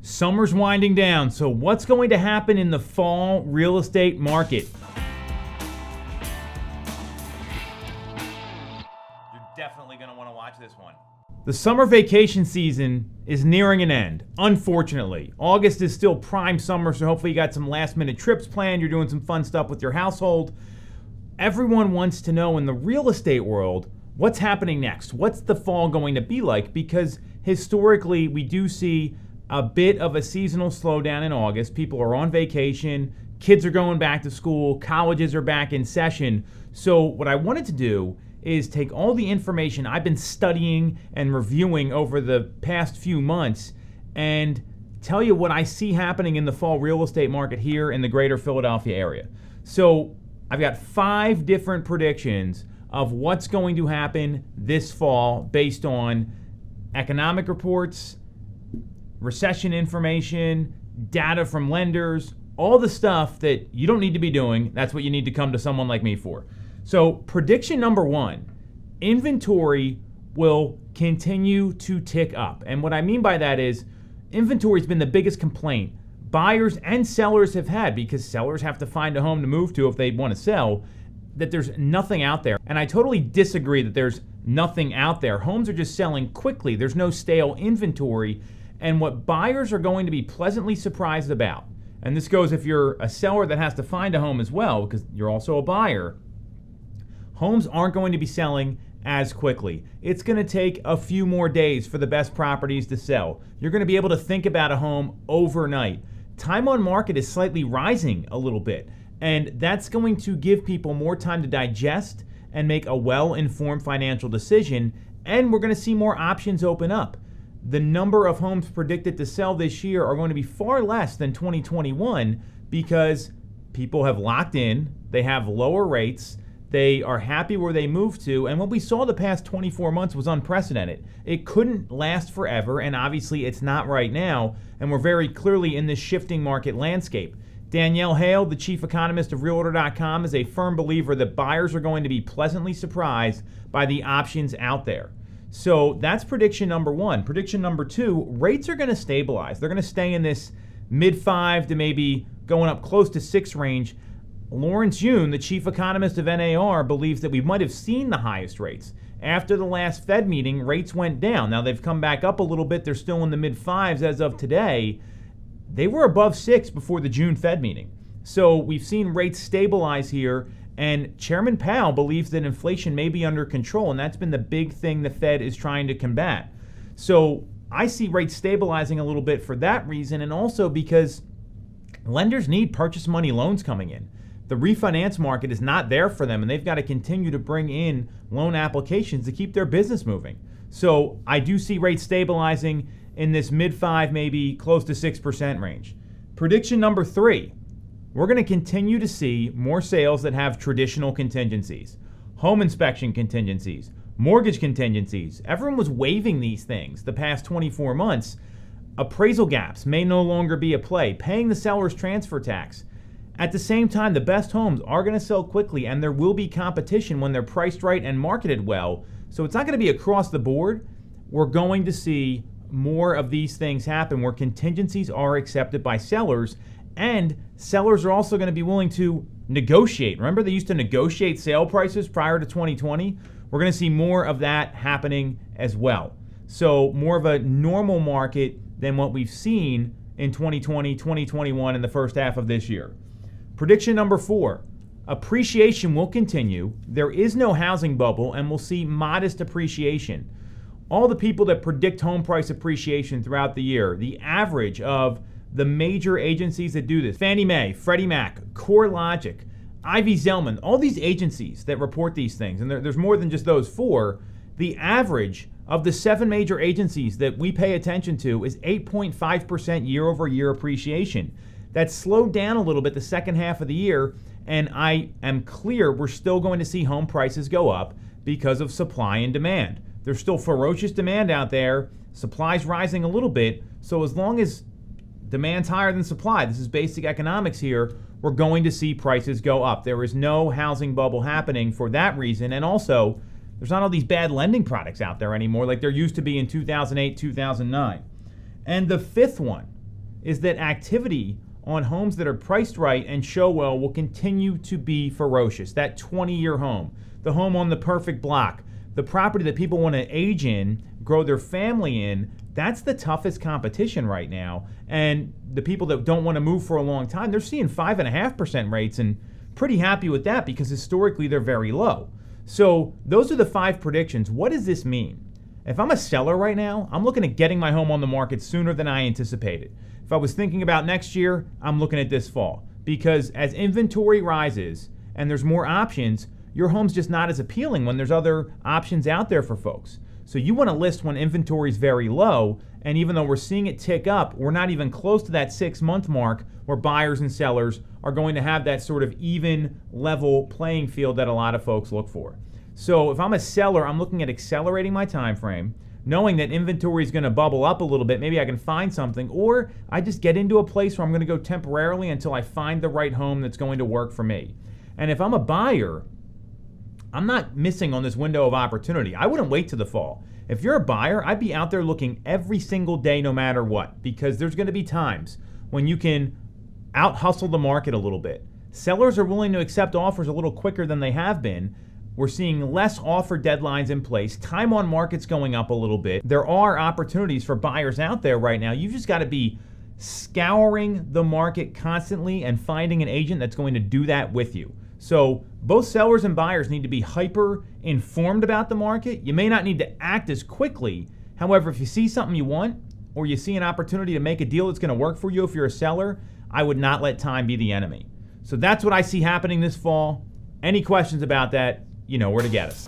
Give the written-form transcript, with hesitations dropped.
Summer's winding down, so what's going to happen in the fall real estate market? You're definitely going to want to watch this one. The summer vacation season is nearing an end, unfortunately. August is still prime summer, so hopefully you got some last minute trips planned. You're doing some fun stuff with your household. Everyone wants to know in the real estate world, what's happening next? What's the fall going to be like? Because historically, we do see a bit of a seasonal slowdown in August. People are on vacation, kids are going back to school, colleges are back in session. So what I wanted to do is take all the information I've been studying and reviewing over the past few months and tell you what I see happening in the fall real estate market here in the greater Philadelphia area. So I've got 5 different predictions of what's going to happen this fall based on economic reports, recession information, data from lenders, all the stuff that you don't need to be doing. That's what you need to come to someone like me for. So prediction number 1, inventory will continue to tick up. And what I mean by that is inventory has been the biggest complaint buyers and sellers have had, because sellers have to find a home to move to if they want to sell, that there's nothing out there. And I totally disagree that there's nothing out there. Homes are just selling quickly. There's no stale inventory. And what buyers are going to be pleasantly surprised about, and this goes if you're a seller that has to find a home as well, because you're also a buyer, homes aren't going to be selling as quickly. It's going to take a few more days for the best properties to sell. You're going to be able to think about a home overnight. Time on market is slightly rising a little bit, and that's going to give people more time to digest and make a well-informed financial decision, and we're going to see more options open up. The number of homes predicted to sell this year are going to be far less than 2021 because people have locked in, they have lower rates, they are happy where they moved to, and what we saw the past 24 months was unprecedented. It couldn't last forever, and obviously it's not right now, and we're very clearly in this shifting market landscape. Danielle Hale, the chief economist of Realtor.com, is a firm believer that buyers are going to be pleasantly surprised by the options out there. So that's prediction number 1. Prediction number 2, rates are going to stabilize. They're going to stay in this mid-5 to maybe going up close to 6 range. Lawrence Yun, the chief economist of NAR, believes that we might have seen the highest rates. After the last Fed meeting, rates went down. Now they've come back up a little bit. They're still in the mid-5s as of today. They were above 6 before the June Fed meeting. So we've seen rates stabilize here. And Chairman Powell believes that inflation may be under control, and that's been the big thing the Fed is trying to combat. So I see rates stabilizing a little bit for that reason, and also because lenders need purchase money loans coming in. The refinance market is not there for them, and they've got to continue to bring in loan applications to keep their business moving. So I do see rates stabilizing in this mid-5, maybe close to 6% range. Prediction number 3. We're going to continue to see more sales that have traditional contingencies, home inspection contingencies, mortgage contingencies. Everyone was waiving these things the past 24 months. Appraisal gaps may no longer be a play, paying the seller's transfer tax. At the same time, the best homes are going to sell quickly, and there will be competition when they're priced right and marketed well. So it's not going to be across the board. We're going to see more of these things happen where contingencies are accepted by sellers. And sellers are also going to be willing to negotiate. Remember, they used to negotiate sale prices prior to 2020? We're going to see more of that happening as well. So more of a normal market than what we've seen in 2020, 2021, and the first half of this year. Prediction number 4, appreciation will continue. There is no housing bubble, and we'll see modest appreciation. All the people that predict home price appreciation throughout the year, the average of the major agencies that do this, Fannie Mae, Freddie Mac, CoreLogic, Ivy Zelman, all these agencies that report these things, and there's more than just those 4, the average of the 7 major agencies that we pay attention to is 8.5% year-over-year appreciation. That slowed down a little bit the second half of the year, and I am clear we're still going to see home prices go up because of supply and demand. There's still ferocious demand out there, supply's rising a little bit, so as long as demand's higher than supply, this is basic economics here, we're going to see prices go up. There is no housing bubble happening for that reason, and also there's not all these bad lending products out there anymore like there used to be in 2008, 2009. And the 5th one, is that activity on homes that are priced right and show well will continue to be ferocious. That 20-year home, the home on the perfect block, the property that people want to age in, grow their family in, that's the toughest competition right now. And the people that don't want to move for a long time, they're seeing 5.5% rates and pretty happy with that because historically they're very low. So those are the 5 predictions. What does this mean? If I'm a seller right now, I'm looking at getting my home on the market sooner than I anticipated. If I was thinking about next year, I'm looking at this fall. Because as inventory rises and there's more options, your home's just not as appealing when there's other options out there for folks. So you want to list when inventory is very low, and even though we're seeing it tick up, we're not even close to that 6-month mark where buyers and sellers are going to have that sort of even level playing field that a lot of folks look for. So if I'm a seller, I'm looking at accelerating my time frame, knowing that inventory is going to bubble up a little bit. Maybe I can find something, or I just get into a place where I'm going to go temporarily until I find the right home that's going to work for me. And if I'm a buyer, I'm not missing on this window of opportunity. I wouldn't wait to the fall. If you're a buyer, I'd be out there looking every single day no matter what, because there's going to be times when you can out-hustle the market a little bit. Sellers are willing to accept offers a little quicker than they have been. We're seeing less offer deadlines in place. Time on market's going up a little bit. There are opportunities for buyers out there right now. You've just got to be scouring the market constantly and finding an agent that's going to do that with you. So both sellers and buyers need to be hyper informed about the market. You may not need to act as quickly. However, if you see something you want or you see an opportunity to make a deal that's going to work for you if you're a seller, I would not let time be the enemy. So that's what I see happening this fall. Any questions about that, you know where to get us.